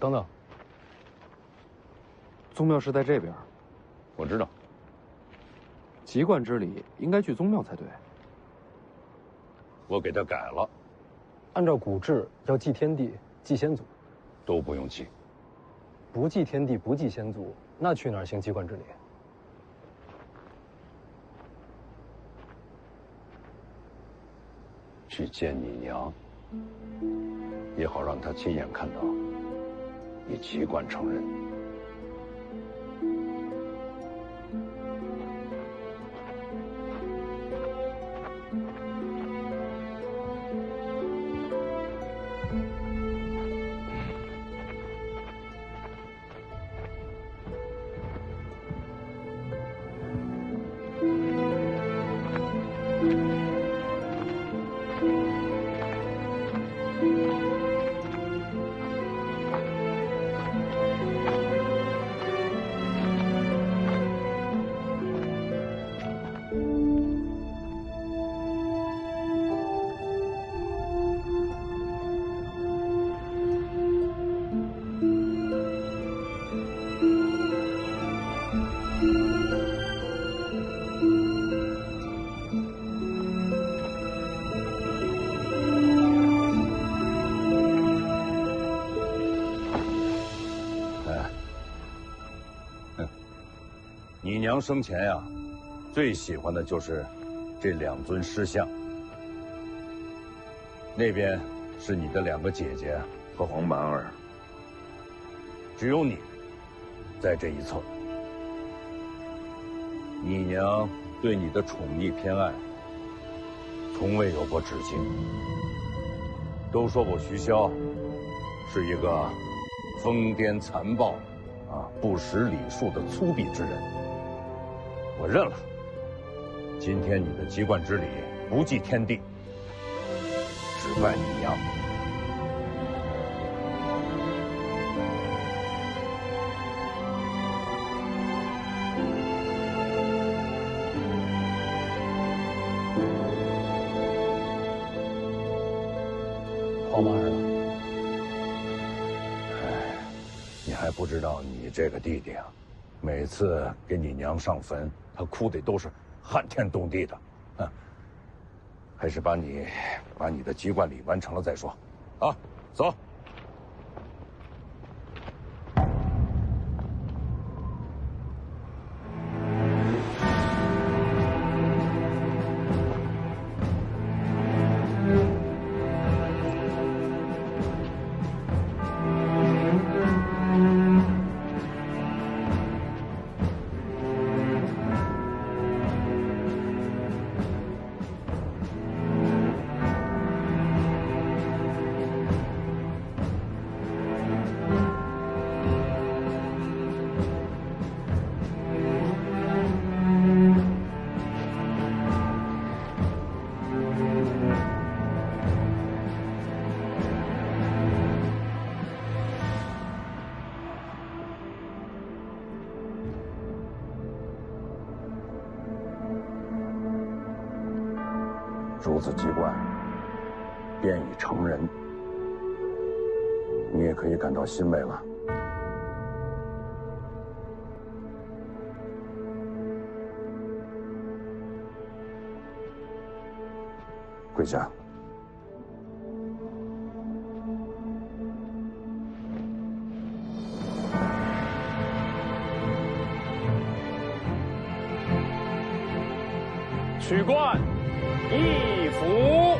等等，宗庙是在这边。我知道。籍贯之礼应该去宗庙才对。我给他改了。按照古制，要祭天地、祭先祖，都不用祭。不祭天地、不祭先祖，那去哪儿行籍贯之礼？去见你娘，也好让她亲眼看到你籍贯成人。你娘生前呀，最喜欢的就是这2尊尸像。那边是你的2个姐姐和黄满儿，只有你在这一侧。你娘对你的宠溺偏爱，从未有过止境。都说我徐骁是一个疯癫残暴、不识礼数的粗鄙之人。我认了。今天你的籍贯之礼不祭天地，只拜你娘。黄满儿呢？你还不知道你这个弟弟啊，每次给你娘上坟，他哭的都是撼天动地的。还是把你的籍贯礼完成了再说。啊，走。主子籍贯便已成人，你也可以感到欣慰了。跪下。取冠义府。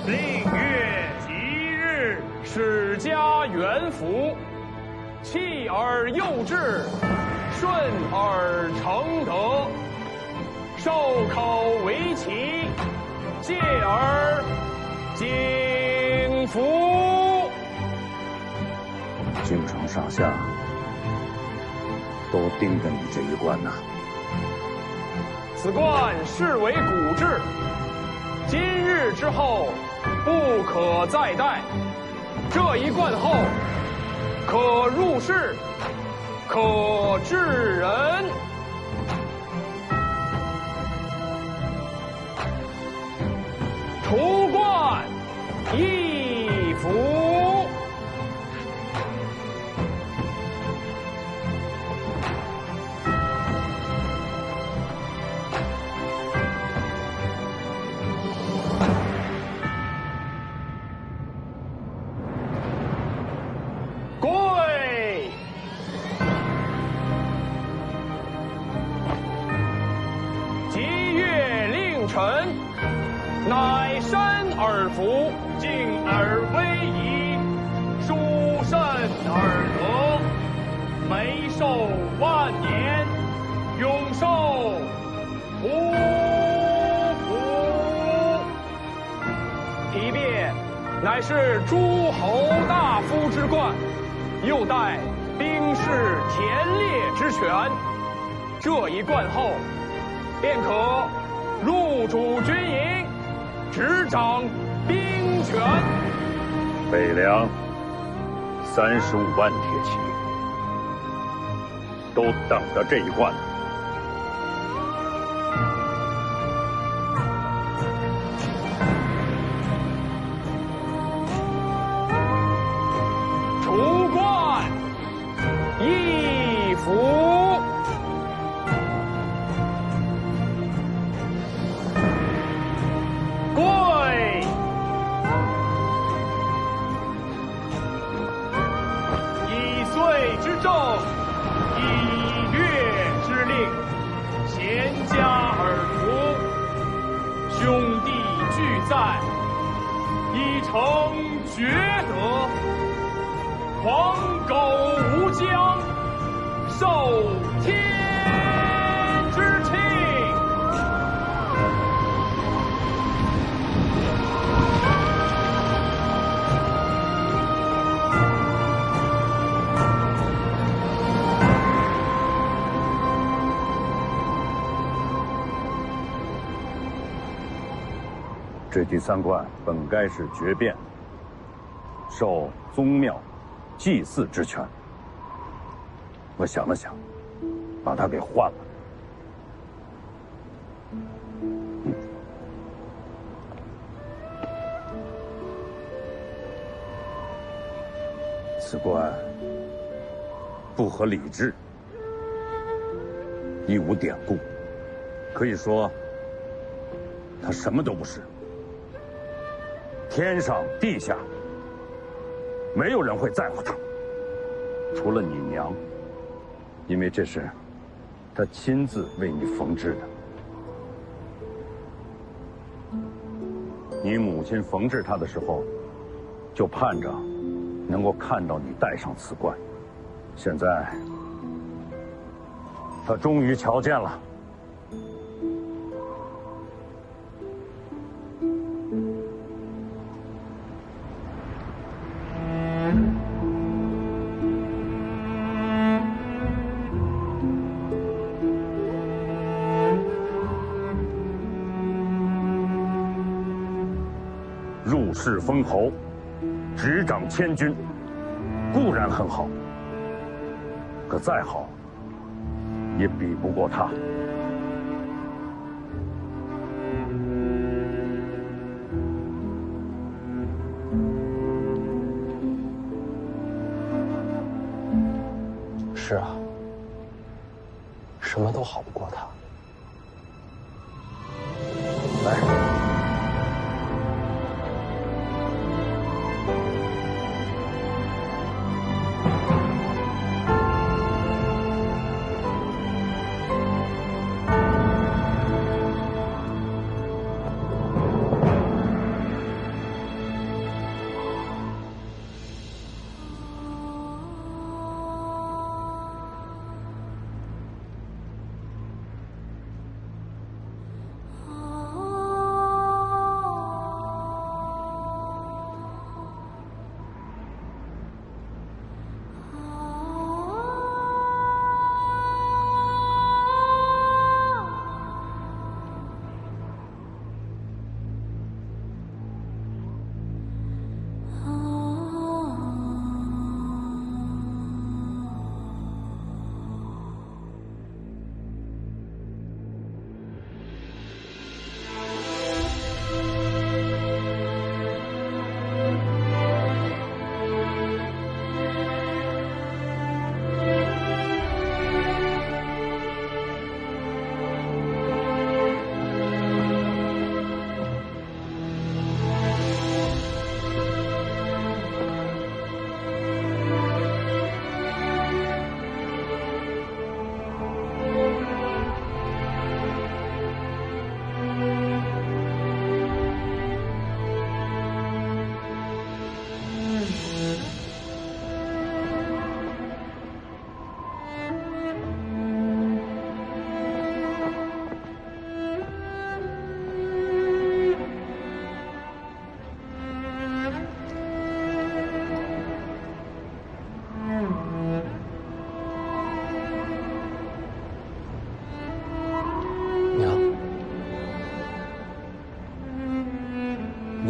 令月吉日，史家元服，契而幼志，顺而成德，授口为奇，戒而景福。京城上下都盯着你这一关呐。此冠视为古制，今日之后不可再戴。这一冠后，可入仕，可治人。除冠一服。跪！吉月令臣，乃身而服，敬而威仪，殊甚而得，眉寿万年，永寿无福。提鞭乃是诸侯大夫之冠，又带兵士田猎之权。这一冠后，便可入主军营，执掌兵权。北凉35万铁骑，都等着这一冠呢。除冠一服。跪！以岁之政，以月之令，贤家而服，兄弟俱在，以成厥德。黄狗无疆，受天之庆。这第3冠本该是绝变，受宗庙祭祀之权。我想了想，把它给换了。此冠不合礼制，亦无典故，可以说，它什么都不是。天上地下，没有人会在乎它，除了你娘，因为这是她亲自为你缝制的。你母亲缝制它的时候，就盼着能够看到你戴上此冠。现在，她终于瞧见了。入仕封侯，执掌千军，固然很好，可再好，也比不过他。是啊，什么都好不过他。来。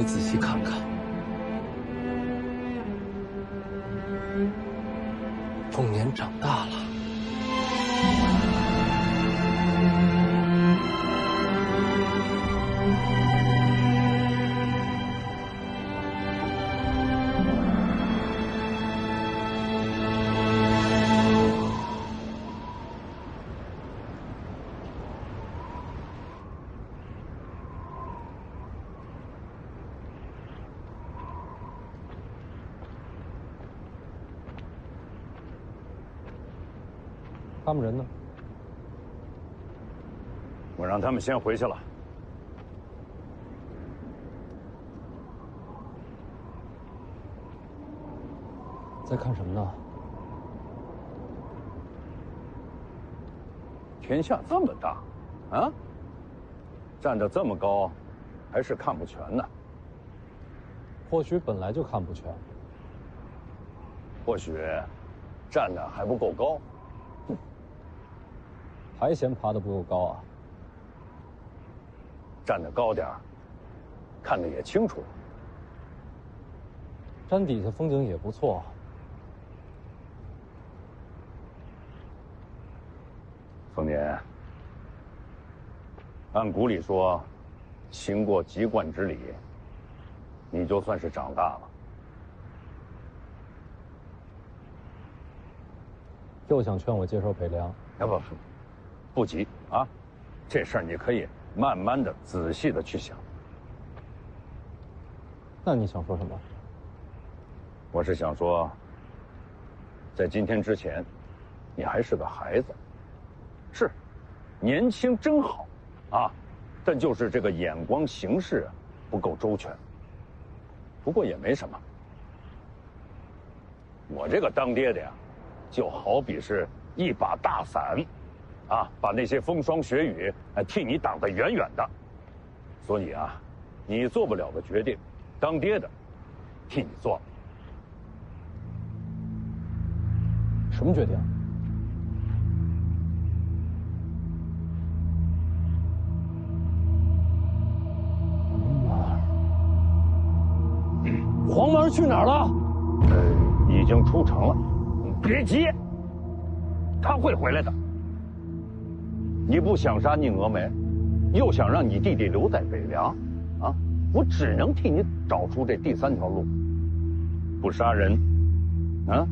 仔细看看，凤年长大了。他们人呢？我让他们先回去了。在看什么呢？天下这么大，啊，站得这么高，还是看不全呢。或许本来就看不全，或许站得还不够高。还嫌爬得不够高啊？站得高点儿，看得也清楚。山底下风景也不错。丰年，按古里说，行过籍贯之礼，你就算是长大了。又想劝我接受北凉？不急啊，这事儿你可以慢慢的、仔细的去想。那你想说什么？我是想说，在今天之前，你还是个孩子，是，年轻真好，啊，但就是这个眼光行事不够周全。不过也没什么，我这个当爹的呀，就好比是一把大伞。啊，把那些风霜雪雨，替你挡得远远的。所以啊，你做不了的决定，当爹的替你做了。什么决定？黄毛去哪儿了？已经出城了。别急，他会回来的。你不想杀宁峨眉，又想让你弟弟留在北凉，啊，我只能替你找出这第三条路。不杀人，啊，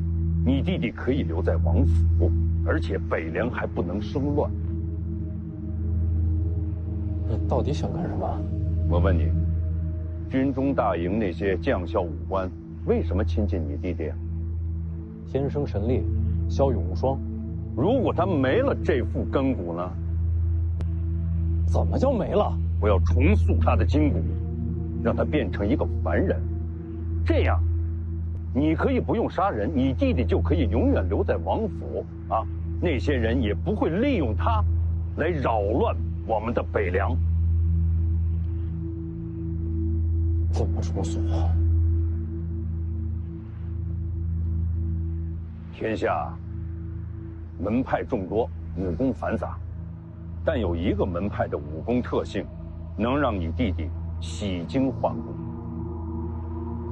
你弟弟可以留在王府，而且北凉还不能生乱。你到底想干什么？我问你，军中大营那些将校武官为什么亲近你弟弟？天生神力，骁勇无双。如果他没了这副根骨呢？怎么就没了？我要重塑他的筋骨，让他变成一个凡人。这样，你可以不用杀人，你弟弟就可以永远留在王府啊！那些人也不会利用他来扰乱我们的北凉。怎么重塑？天下门派众多，武功繁杂。但有一个门派的武功特性，能让你弟弟洗精换骨。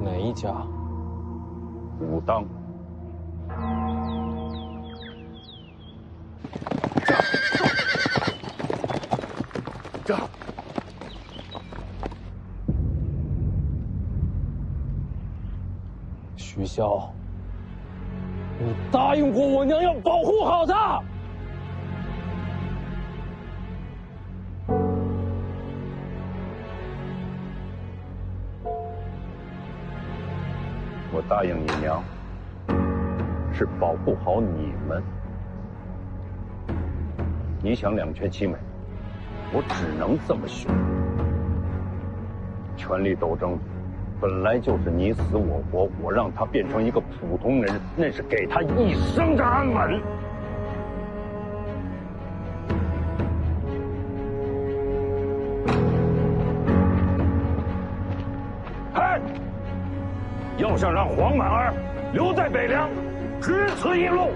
哪一家？武当。这。徐骁，你答应过我娘要保护好他。我答应你娘，是保护好你们。你想两全其美，我只能这么选。权力斗争本来就是你死我活，我让他变成一个普通人，那是给他一生的安稳。嗨！要想让黄满儿留在北凉，只此一路。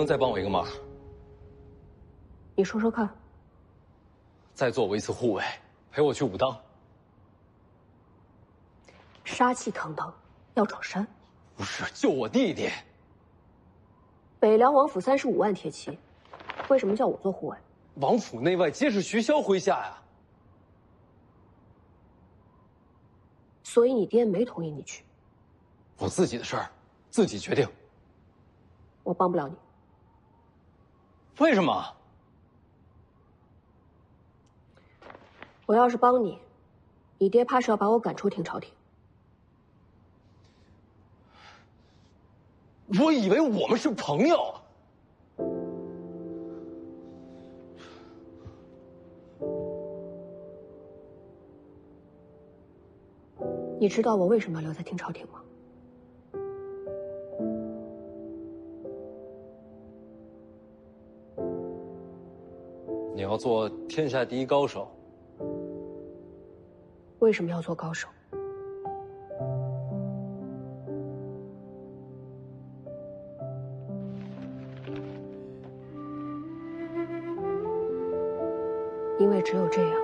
能再帮我一个忙？你说说看。再做我一次护卫，陪我去武当。杀气腾腾，要闯山？不是，救我弟弟。北凉王府35万铁骑，为什么叫我做护卫？王府内外皆是徐骁麾下呀。所以你爹没同意你去。我自己的事儿，自己决定。我帮不了你。为什么？我要是帮你，你爹怕是要把我赶出廷朝廷。我以为我们是朋友。你知道我为什么要留在廷朝廷吗？你要做天下第一高手。为什么要做高手？因为只有这样，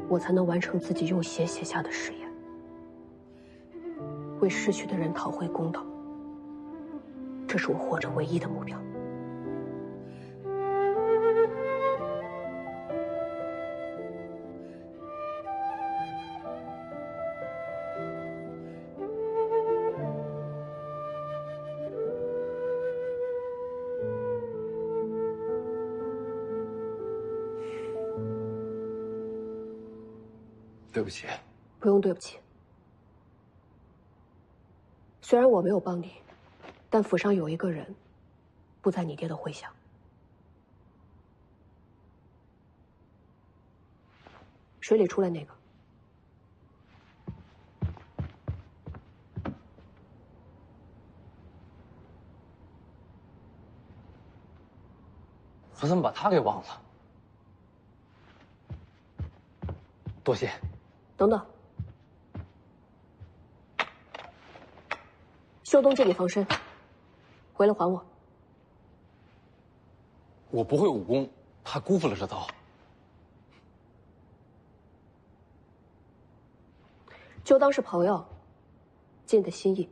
我才能完成自己用血写下的誓言，为逝去的人讨回公道。这是我活着唯一的目标。对不起。不用对不起。虽然我没有帮你，但府上有一个人，不在你爹的麾下。水里出来那个。我怎么把他给忘了？多谢。等等，秀东借你防身，回来还我。我不会武功，怕辜负了这刀。就当是朋友，尽的心意。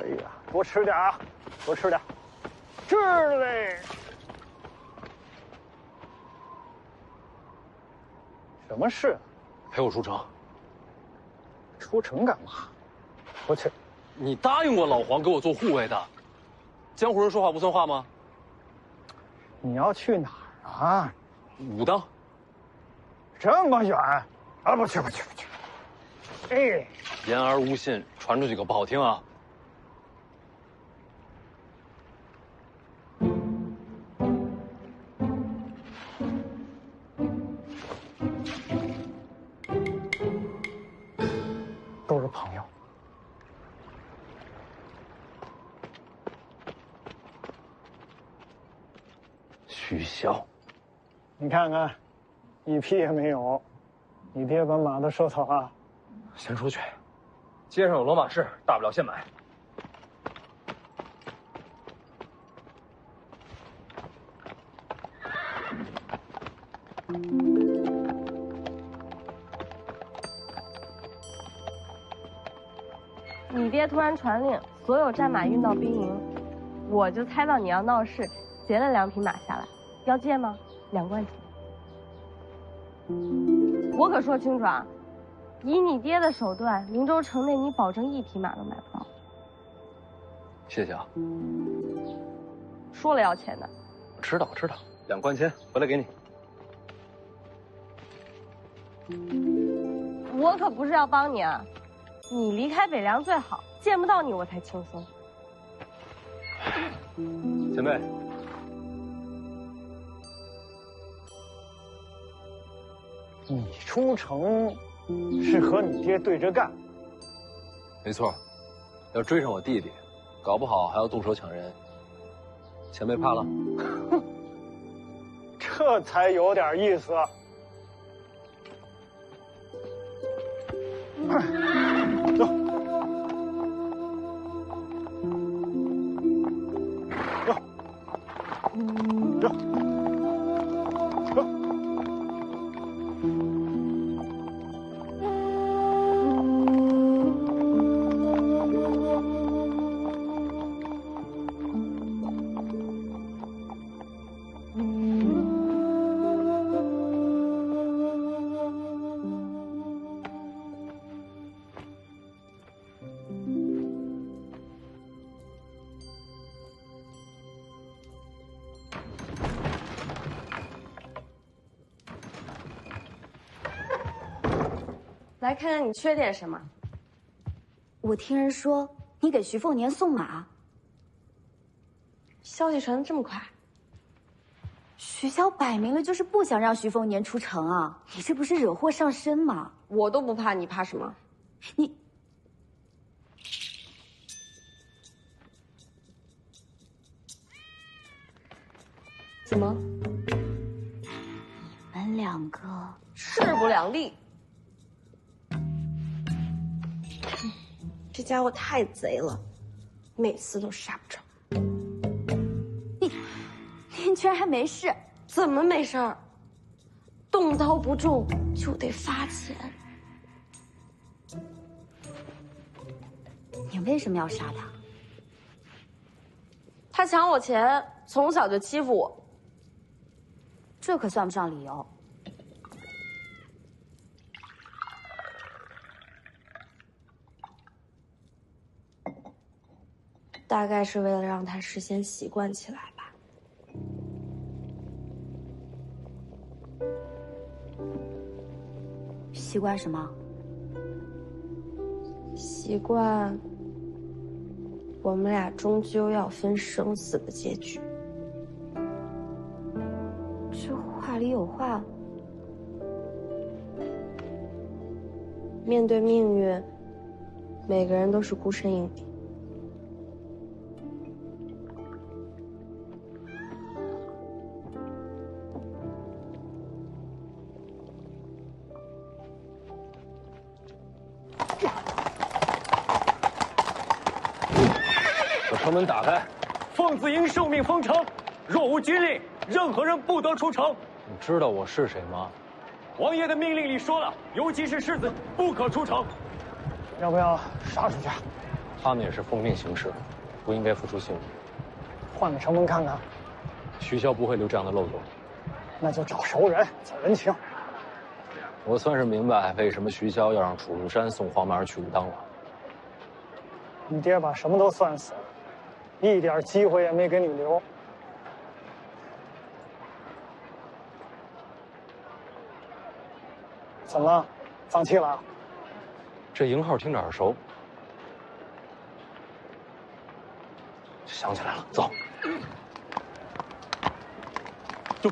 哎呀，多吃点啊，多吃点，吃了嘞。什么事？陪我出城。出城干嘛？我去。你答应过老黄给我做护卫的，江湖人说话不算话吗？你要去哪儿啊？武当。这么远？啊，不去不去不去。哎，言而无信，传出去可不好听啊。都是朋友。徐骁，你看看，一匹也没有。你爹把马都收走了。先出去，街上有骡马市，大不了现买。你爹突然传令，所有战马运到兵营，我就猜到你要闹事，劫了2匹马下来，要借吗？2贯钱。我可说清楚啊，以你爹的手段，灵州城内你保证1匹马都买不到。谢谢啊。说了要钱的。我知道，2贯钱回来给你。我可不是要帮你啊，你离开北凉最好，见不到你我才轻松。前辈，你出城是和你爹对着干？没错，要追上我弟弟，搞不好还要动手抢人。前辈怕了？这才有点意思。走，走，走。来看看你缺点什么。我听人说你给徐凤年送马，消息传得这么快？徐骁摆明了就是不想让徐凤年出城啊！你这不是惹祸上身吗？我都不怕，你怕什么？你怎么？你们两个势不两立。这家伙太贼了，每次都杀不成。你居然还没事？怎么没事儿？动刀不中就得罚钱。你为什么要杀他？他抢我钱，从小就欺负我。这可算不上理由。大概是为了让他事先习惯起来吧。习惯什么？习惯我们俩终究要分生死的结局。这话里有话。面对命运，每个人都是孤身一人。把城门打开！凤子营受命封城，若无军令，任何人不得出城。你知道我是谁吗？王爷的命令里说了，尤其是世子，不可出城。要不要杀出去？他们也是奉命行事，不应该付出性命。换个城门看看。徐骁不会留这样的漏洞。那就找熟人走人情。我算是明白为什么徐骁要让楚如山送黄满儿去武当了。你爹把什么都算死了，一点机会也没给你留。怎么了？放弃了？这营号听着耳熟，想起来了，走。动！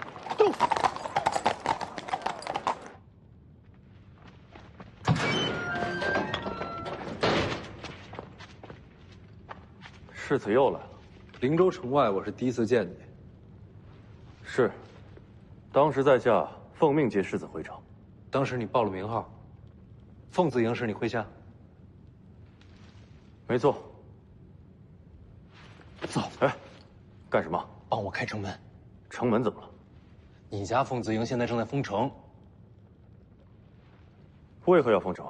世子又来了。灵州城外，我是第一次见你。是，当时在下奉命接世子回城。当时你报了名号，凤子营是你麾下。没错。走。哎，干什么？帮我开城门。城门怎么了？你家凤子营现在正在封城。为何要封城？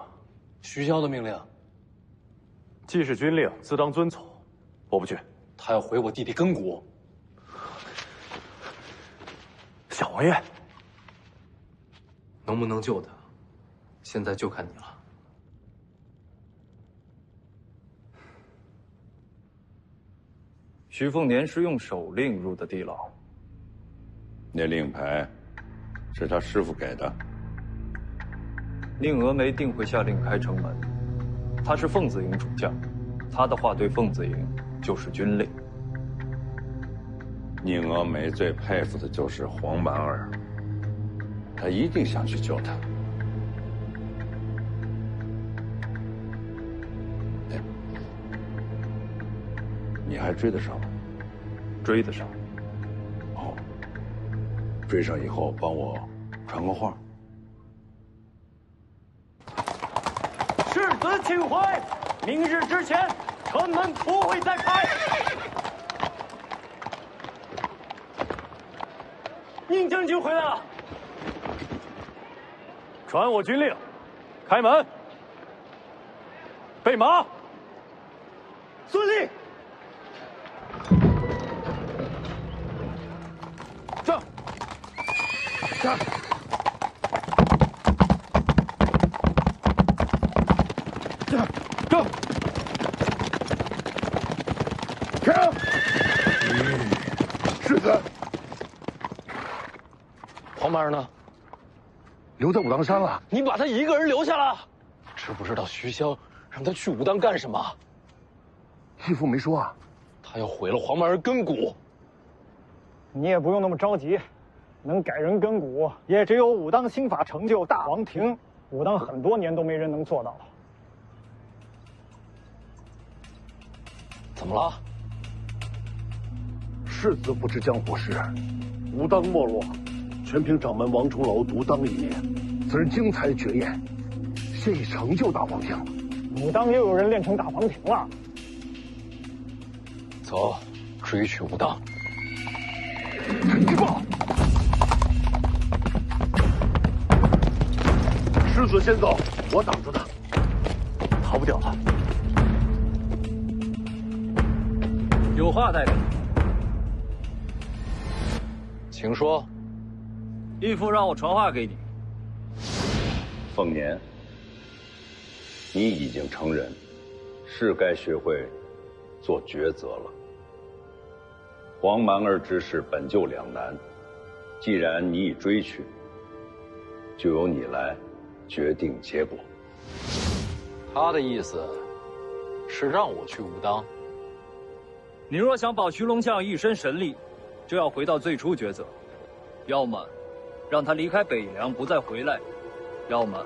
徐骁的命令。既是军令，自当遵从。我不去。他要毁我弟弟根骨。小王爷，能不能救他，现在就看你了。徐凤年是用手令入的地牢。那令牌是他师傅给的。宁峨眉定会下令开城门。他是凤子营主将，他的话对凤子营就是军令。宁峨眉最佩服的就是黄满儿，他一定想去救他。哎，你还追得上吗？追得上。追上以后帮我传个话。世子请回，明日之前，城门不会再开。宁将军回来了，传我军令，开门，备马。遵令。上，上。走！停！世子，黄马儿呢？留在武当山了。你把他一个人留下了？知不知道徐骁让他去武当干什么？义父没说啊。他要毁了黄马儿根骨。你也不用那么着急，能改人根骨，也只有武当新法成就大王庭。武当很多年都没人能做到了。怎么了？世子不知江湖事，武当没落，全凭掌门王重楼独当一面。此人精才绝艳，现已成就大王庭。武当又有人练成大王庭了。走，追去武当。陈之豹，世子先走，我挡住他，逃不掉了。有话带给你，请说。义父让我传话给你。凤年，你已经成人，是该学会做抉择了。黄蛮儿之事本就两难，既然你已追去，就由你来决定结果。他的意思是让我去武当。你若想保徐龙相一身神力，就要回到最初抉择，要么让他离开北凉不再回来，要么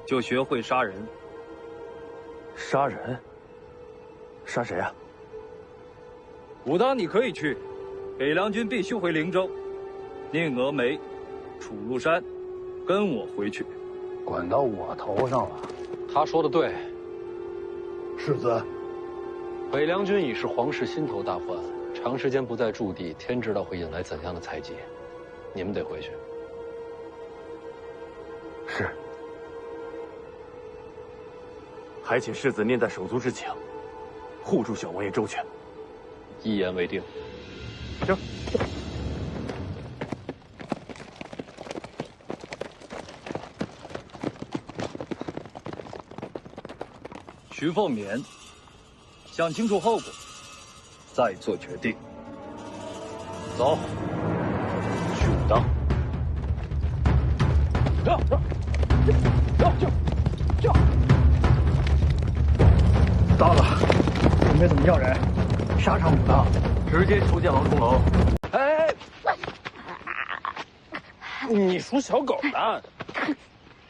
就学会杀人。杀人？杀谁啊？武当你可以去，北凉军必须回灵州。宁峨眉、楚禄山，跟我回去。管到我头上了。他说的对。世子，北凉军已是皇室心头大患，长时间不在驻地，天知道会引来怎样的猜忌。你们得回去。是。还请世子念在手足之情，护住小王爷周全。一言为定。行。徐凤年，想清楚后果，再做决定。走，去武当。就到了，准备怎么要人？杀上武当，直接求见王重楼。哎，你属小狗的。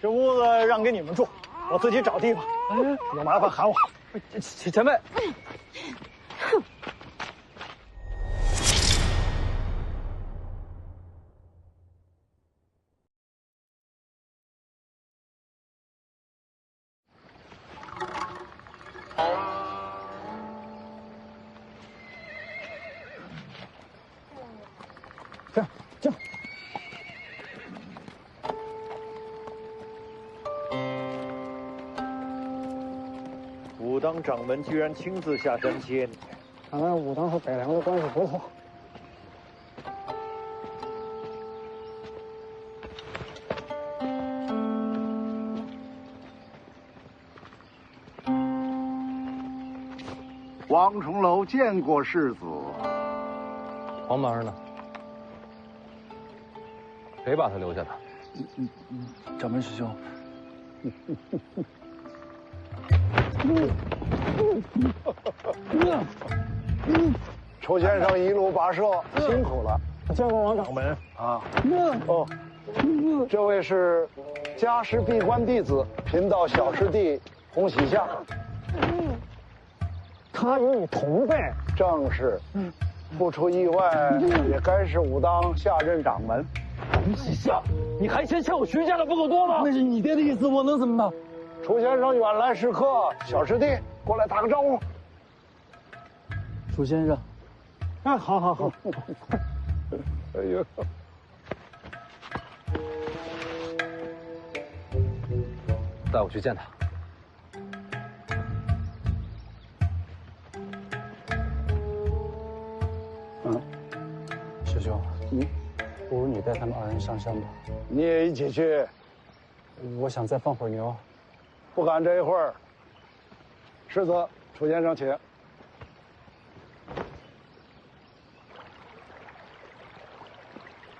这屋子让给你们住，我自己找地方。有麻烦喊我。前辈。这。武当掌门居然亲自下山接你，看来武当和北凉的关系不错。王重楼见过世子。黄蛮儿呢？谁把他留下的？掌门师兄。楚先生一路跋涉，辛苦了。见过王掌门啊。哦，这位是家师闭关弟子，贫道小师弟洪喜相。他与你同辈，正是。不出意外，也该是武当下任掌门。吴启孝，你还嫌欠我徐家的不够多吗？那是你爹的意思，我能怎么办？楚先生远来是客，小师弟过来打个招呼。楚先生，哎，好好好。哎呦，带我去见他。师兄，不如你带他们2人上山吧。你也一起去？我想再放会儿牛。不赶这一会儿。世子，楚先生请。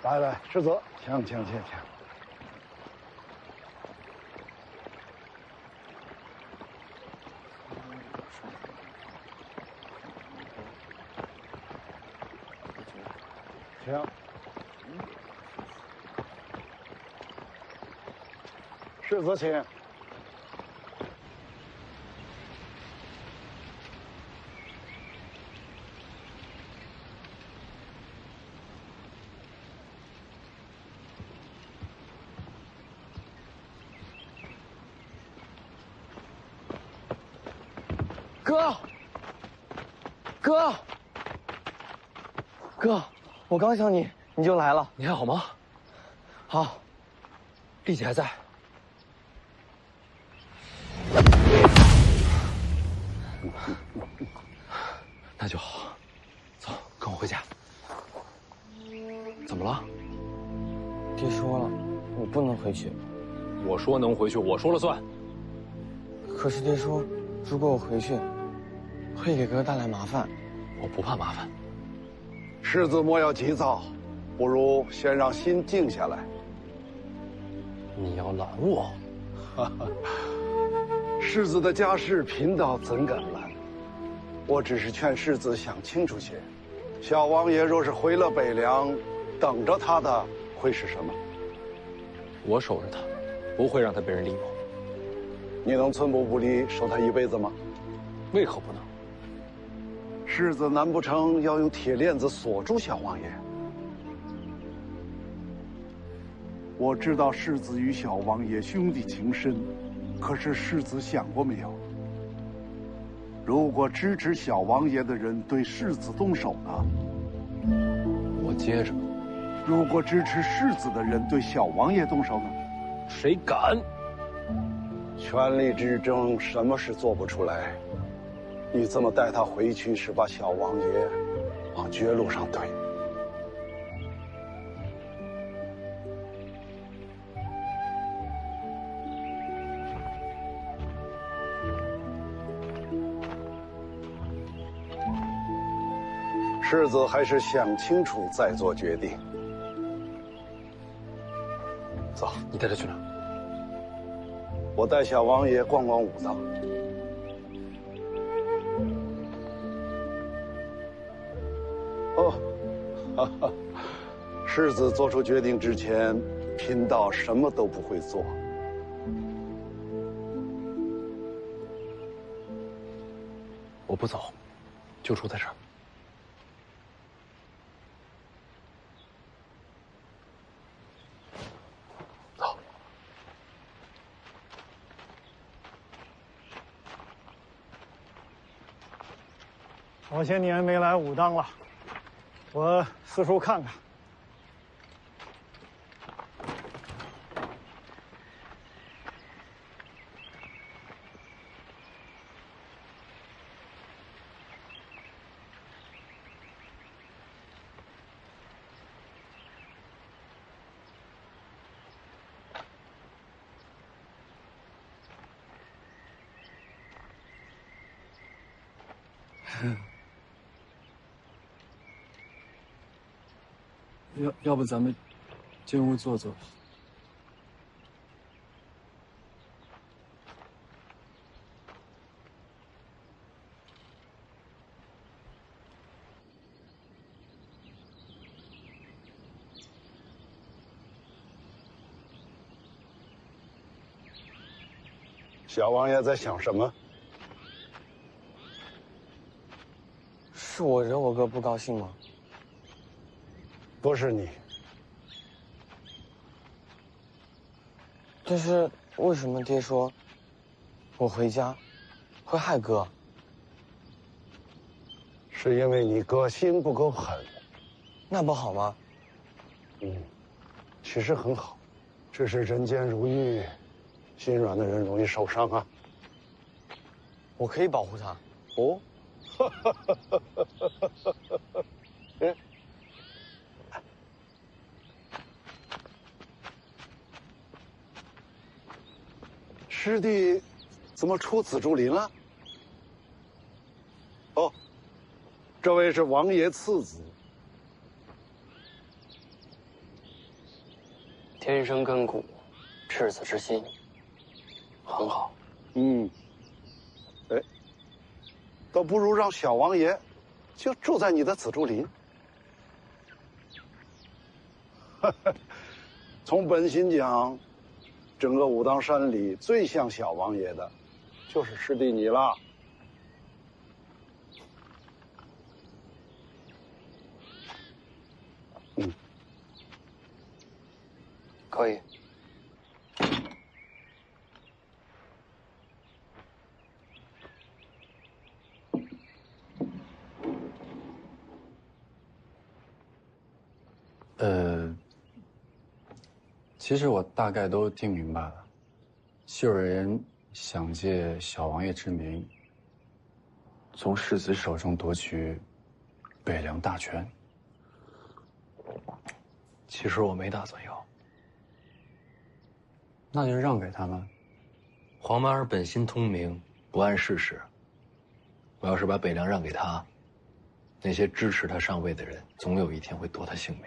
来，世子，请。请。世子请。哥，我刚想你，你就来了。你还好吗？好，丽姐还在。那就好，走，跟我回家。怎么了？爹说了，我不能回去。我说能回去，我说了算。可是爹说，如果我回去，会给哥带来麻烦。我不怕麻烦。世子莫要急躁，不如先让心静下来。你要拦我？世子的家世贫道怎敢拦？我只是劝世子想清楚些。小王爷若是回了北凉，等着他的会是什么？我守着他，不会让他被人利用。你能寸步不离守他一辈子吗？为何不能？世子难不成要用铁链子锁住小王爷？我知道世子与小王爷兄弟情深，可是世子想过没有？如果支持小王爷的人对世子动手呢？我接着。如果支持世子的人对小王爷动手呢？谁敢？权力之争，什么事做不出来？你这么带他回去，是把小王爷往绝路上推。世子还是想清楚再做决定。走，你带他去哪儿？我带小王爷逛逛武当。哦，世子做出决定之前，贫道什么都不会做。我不走，就住在这儿。好些年没来武当了，我四处看看。要不咱们进屋坐坐。小王爷在想什么？是我惹我哥不高兴吗？不是你。但是为什么爹说我回家会害哥？是因为你哥心不够狠。那不好吗？其实很好，只是人间如玉，心软的人容易受伤啊。我可以保护他。哦，哎，师弟怎么出紫竹林了？哦，这位是王爷次子。天生根骨，赤子之心，很好。哎，倒不如让小王爷就住在你的紫竹林。从本心讲，整个武当山里最像小王爷的，就是师弟你了。可以。其实我大概都听明白了，秀儿人想借小王爷之名，从世子手中夺取北凉大权。其实我没打算要，那就让给他们。黄马儿本心通明，不谙世事。我要是把北凉让给他，那些支持他上位的人，总有一天会夺他性命。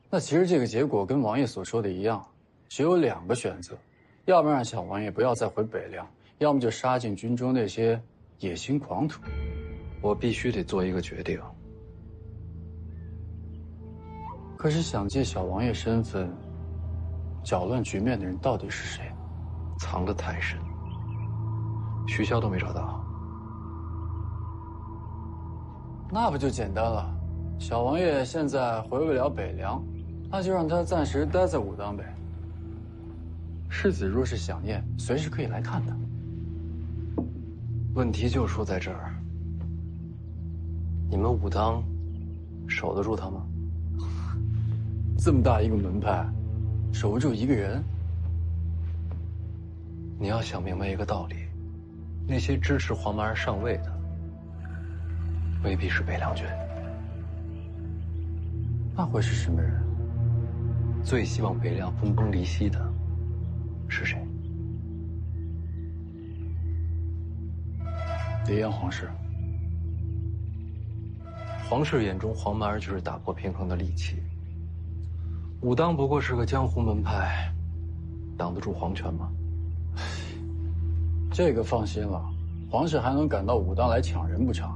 那其实这个结果跟王爷所说的一样，只有2个选择，要不然让小王爷不要再回北凉，要么就杀尽军中那些野心狂徒。我必须得做一个决定。可是想借小王爷身份搅乱局面的人到底是谁？藏得太深，徐骁都没找到。那不就简单了？小王爷现在回不了北凉，那就让他暂时待在武当呗。世子若是想念，随时可以来看他。问题就出在这儿，你们武当守得住他吗？这么大一个门派，守不住一个人？你要想明白一个道理，那些支持黄马儿上位的，未必是北凉军。那会是什么人？最希望北凉分崩离析的是谁？李彦皇室。皇室眼中，黄马儿就是打破平衡的利器。武当不过是个江湖门派，挡得住皇权吗？这个放心了，皇室还能赶到武当来抢人不成？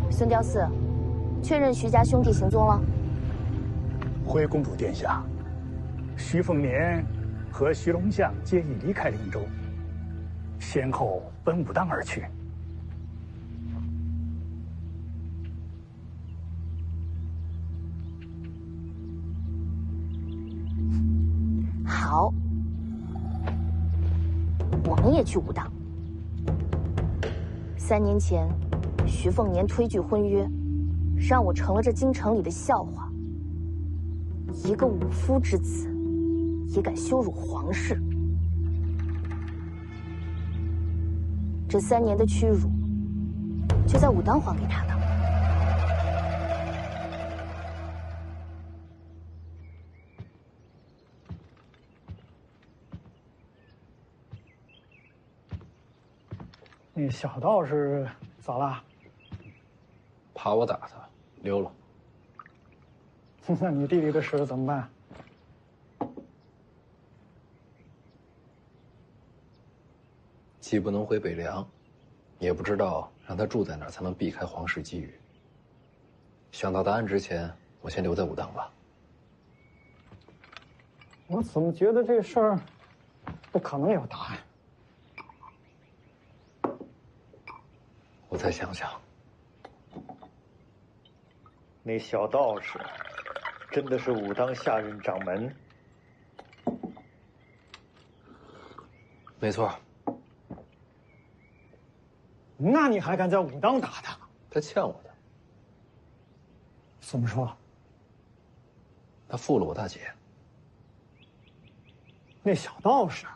孙雕四，确认徐家兄弟行踪了。回公主殿下，徐凤年和徐龙象皆已离开灵州，先后奔武当而去。好，我们也去武当。3年前，徐凤年推拒婚约，让我成了这京城里的笑话。一个武夫之子，也敢羞辱皇室。这3年的屈辱，就在武当还给他的。那小道士咋了？怕我打他，溜了。那你弟弟的事怎么办？既不能回北凉，也不知道让他住在哪儿才能避开皇室觊觎。想到答案之前，我先留在武当吧。我怎么觉得这事儿不可能有答案？我再想想。那小道士真的是武当下任掌门？没错。那你还敢在武当打他？他欠我的。怎么说？他负了我大姐。那小道士，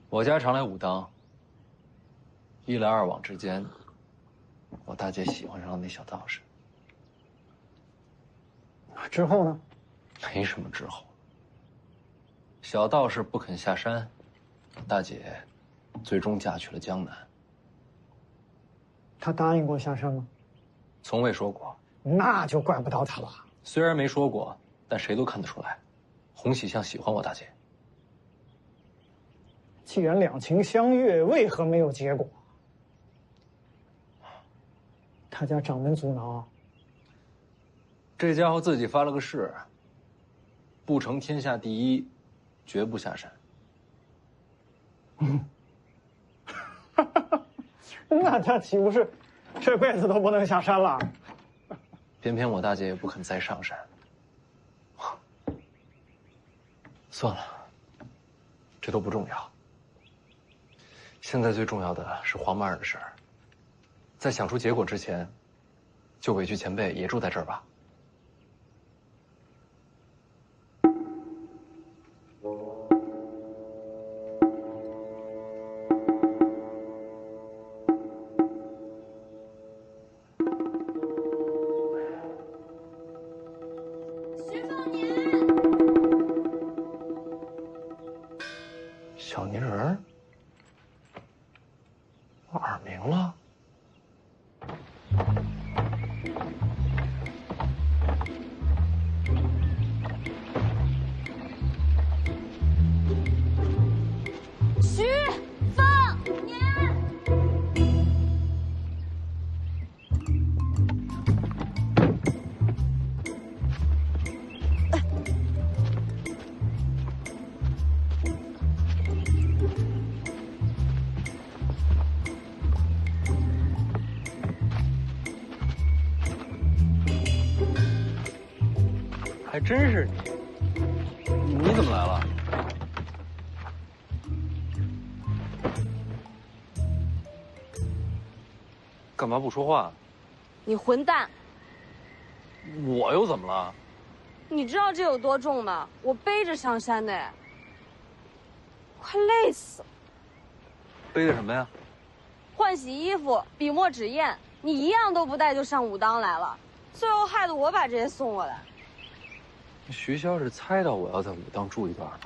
我家常来武当，一来二往之间，我大姐喜欢上了那小道士。之后呢？没什么之后。小道士不肯下山，大姐最终嫁去了江南。他答应过下山吗？从未说过。那就怪不到他了。虽然没说过，但谁都看得出来，洪喜相喜欢我大姐。既然两情相悦，为何没有结果？他家掌门阻挠。这家伙自己发了个誓，不成天下第一，绝不下山。那他岂不是这辈子都不能下山了？偏偏我大姐也不肯再上山。算了，这都不重要。现在最重要的是黄满儿的事儿。在想出结果之前，就委屈前辈也住在这儿吧。小泥人儿，我耳鸣了。徐凤年，还真是你，你怎么来了？干嘛不说话？你混蛋！我又怎么了？你知道这有多重吗？我背着上山的，快累死了。背的什么呀？换洗衣服、笔墨纸砚，你一样都不带就上武当来了，最后害得我把这些送过来。徐骁是猜到我要在武当住一段吧？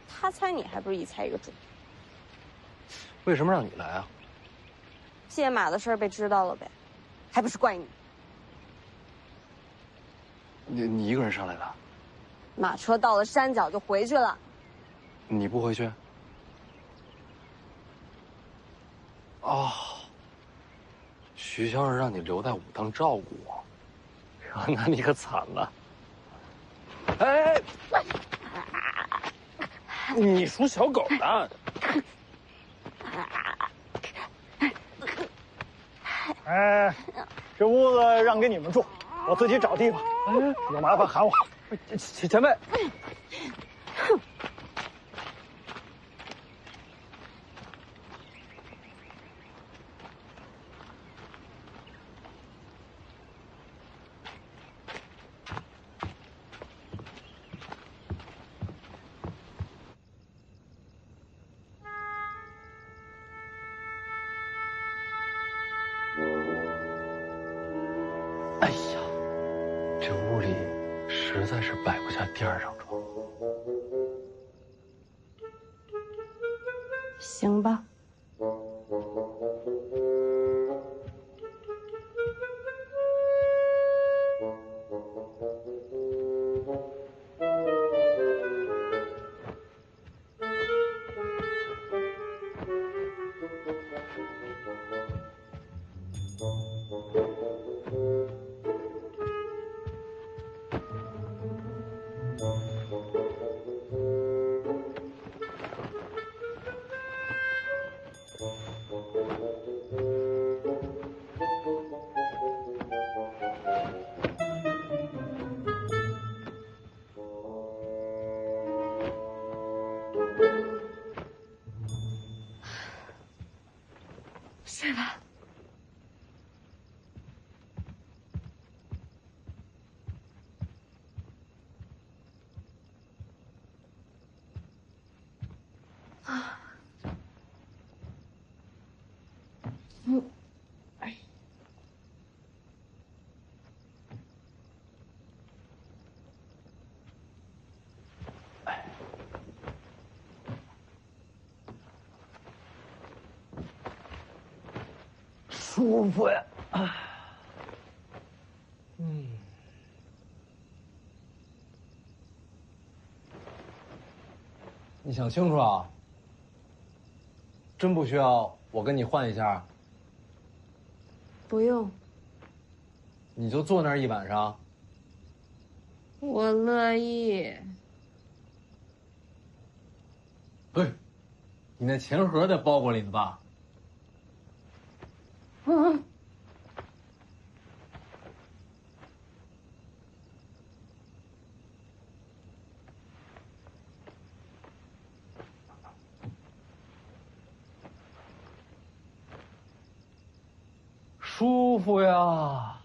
他猜你还不是一猜一个准？为什么让你来啊？借马的事儿被知道了呗，还不是怪你？你一个人上来的？马车到了山脚就回去了。你不回去？哦，徐骁是让你留在武当照顾我，那你可惨了。哎，你属小狗的。哎，这屋子让给你们住，我自己找地方。有麻烦喊我。前辈。哎呀，这屋里实在是摆不下第二张床。行吧。睡吧。啊。舒服呀！你想清楚啊！真不需要我跟你换一下？不用，你就坐那儿一晚上？我乐意。嘿，你那钱盒在包裹里呢吧？嗯。舒服呀！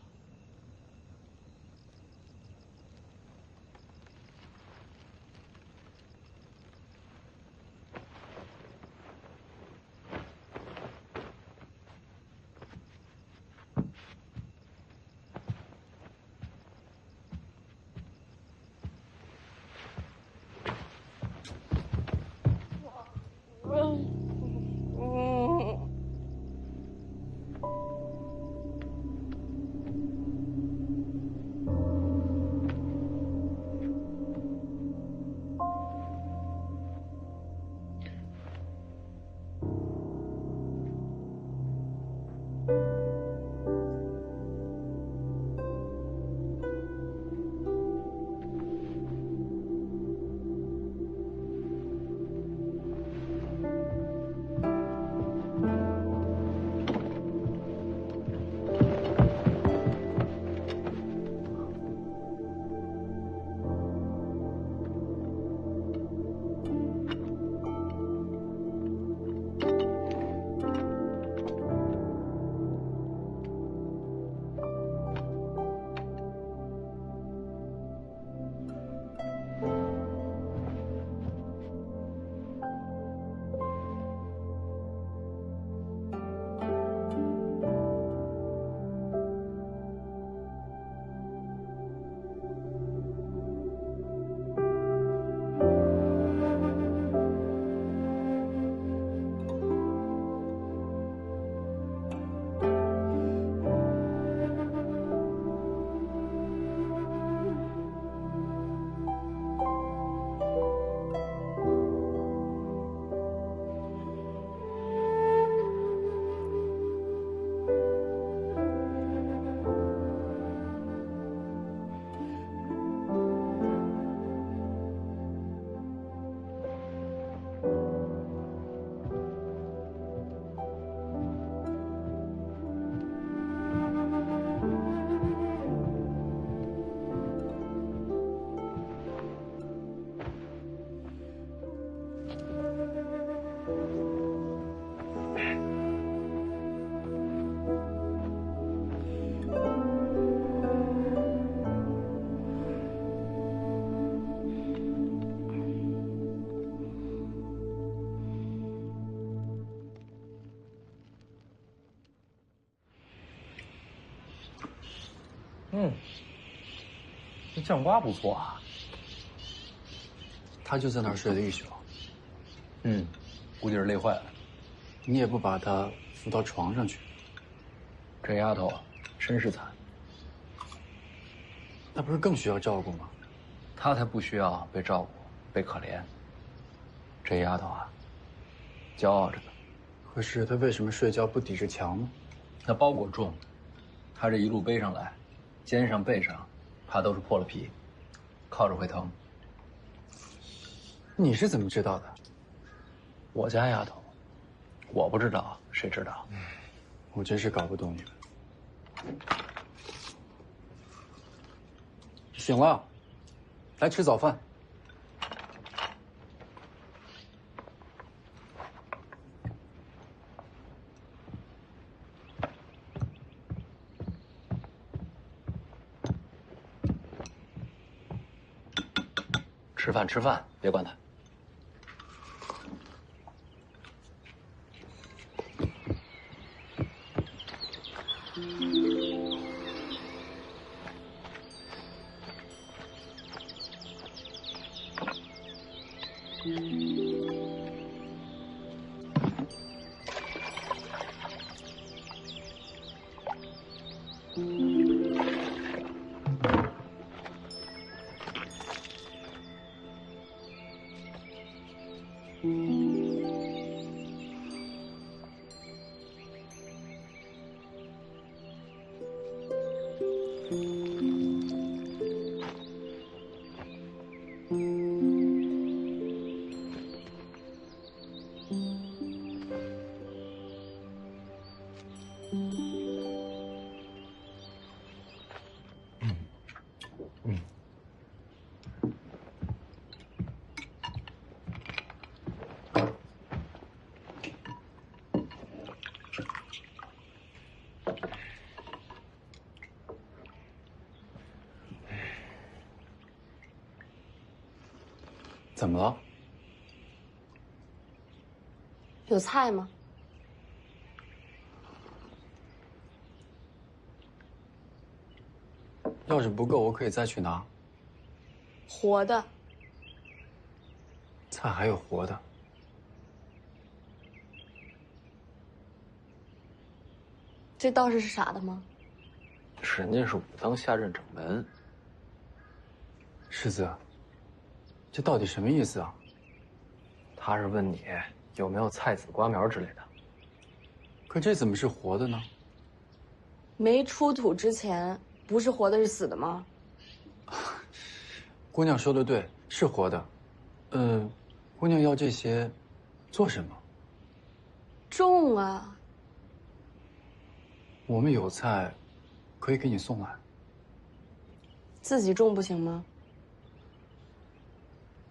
这酱瓜不错啊。他就在那儿睡了一宿。估计是累坏了。你也不把她扶到床上去。这丫头身世惨，那不是更需要照顾吗？她才不需要被照顾、被可怜。这丫头啊，骄傲着呢。可是她为什么睡觉不抵着墙呢？那包裹重，她这一路背上来，肩上背上，怕都是破了皮，靠着会疼。你是怎么知道的？我家丫头，我不知道，谁知道？我真是搞不懂你们。醒了，来吃早饭。吃饭，吃饭，别管他。怎么了？有菜吗？要是不够，我可以再去拿。活的。菜还有活的。这道士是傻的吗？人家是武当下任掌门。世子，这到底什么意思啊？他是问你有没有菜籽瓜苗之类的。可这怎么是活的呢？没出土之前，不是活的是死的吗？姑娘说的对，是活的。姑娘要这些做什么？种啊。我们有菜，可以给你送来。自己种不行吗？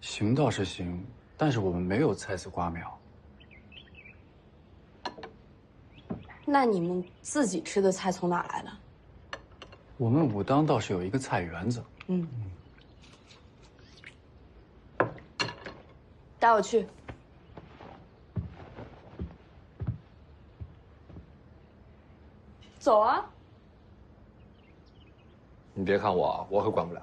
行倒是行，但是我们没有菜籽瓜苗。那你们自己吃的菜从哪来的？我们武当倒是有一个菜园子。带我去。走啊！你别看我，我可管不了。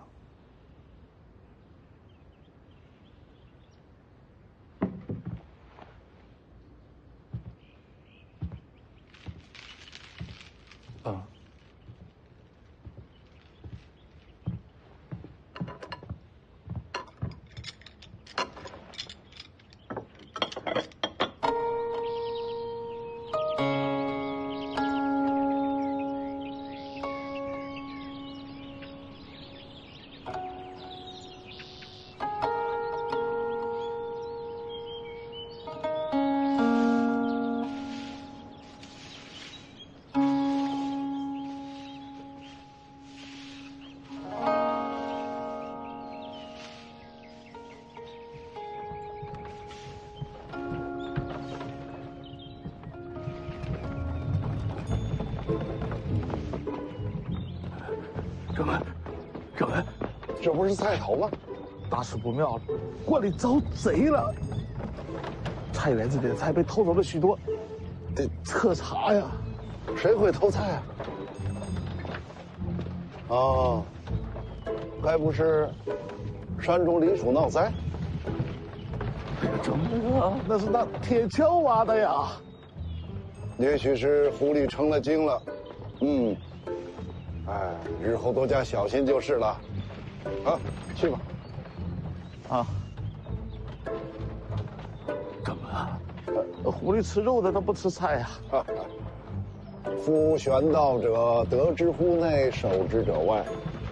掌门，这不是菜头吗？大事不妙了，馆里遭贼了！菜园子里的菜被偷走了许多，得彻查呀。谁会偷菜啊？哦，该不是山中林鼠闹灾？哎呀，掌门啊，那是那铁锹挖的呀！也许是狐狸成了精了。哎，日后多加小心就是了。啊，去吧。啊。干嘛？狐狸吃肉的，它不吃菜呀。夫玄道者，得之乎内，守之者外，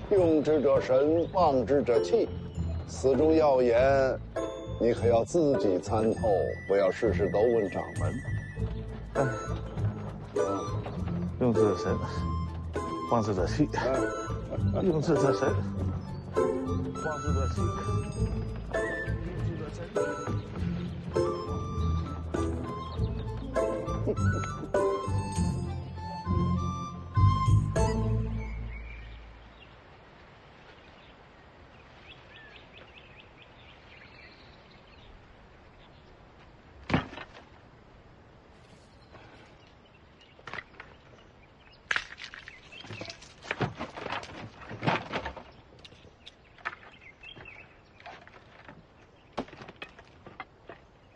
用之者神，忘之者气。此中要言，你可要自己参透，不要事事都问掌门。用之者神，忘之者气。用之者神，忘之者气。用之者神。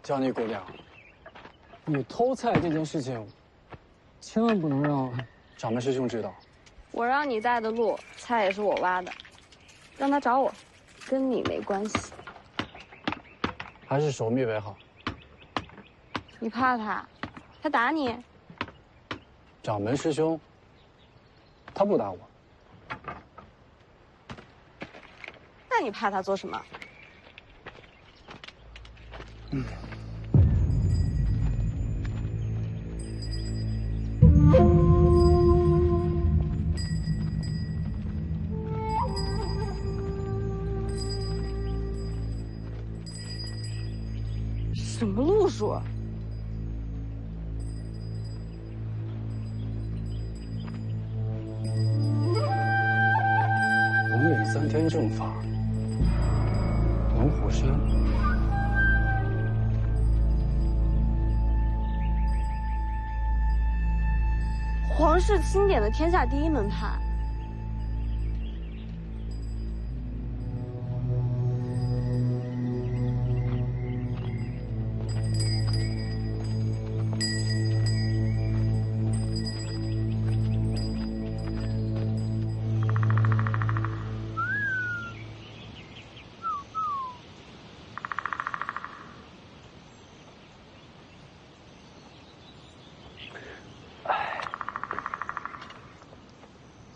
叫你姑娘，你偷菜这件事情，千万不能让掌门师兄知道。我让你带的路，菜也是我挖的，让他找我，跟你没关系。还是守密为好。你怕他？他打你？掌门师兄，他不打我。那你怕他做什么？什么路数？龙岭3天正法，龙虎山。皇室钦点的天下第一门派。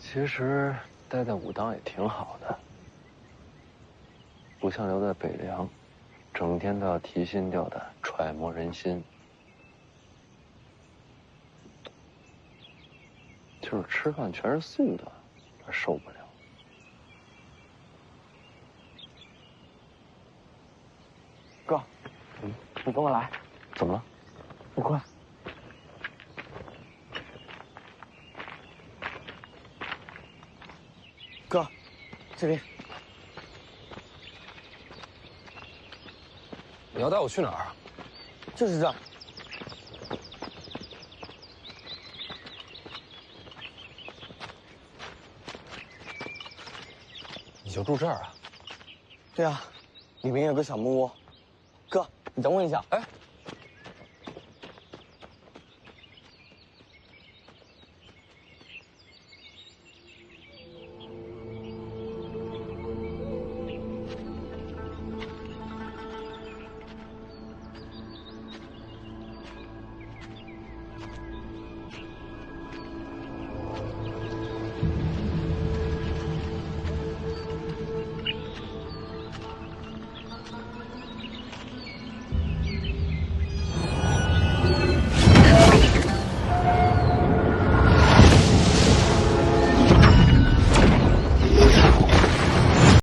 其实待在武当也挺好的，不像留在北凉，整天都要提心吊胆，揣摩人心。就是吃饭全是素的，他受不了。哥，你跟我来。怎么了？你过来。哥，这边。你要带我去哪儿啊？就是这儿。你就住这儿啊？对啊，里面有个小木屋。哥，你等我一下。哎，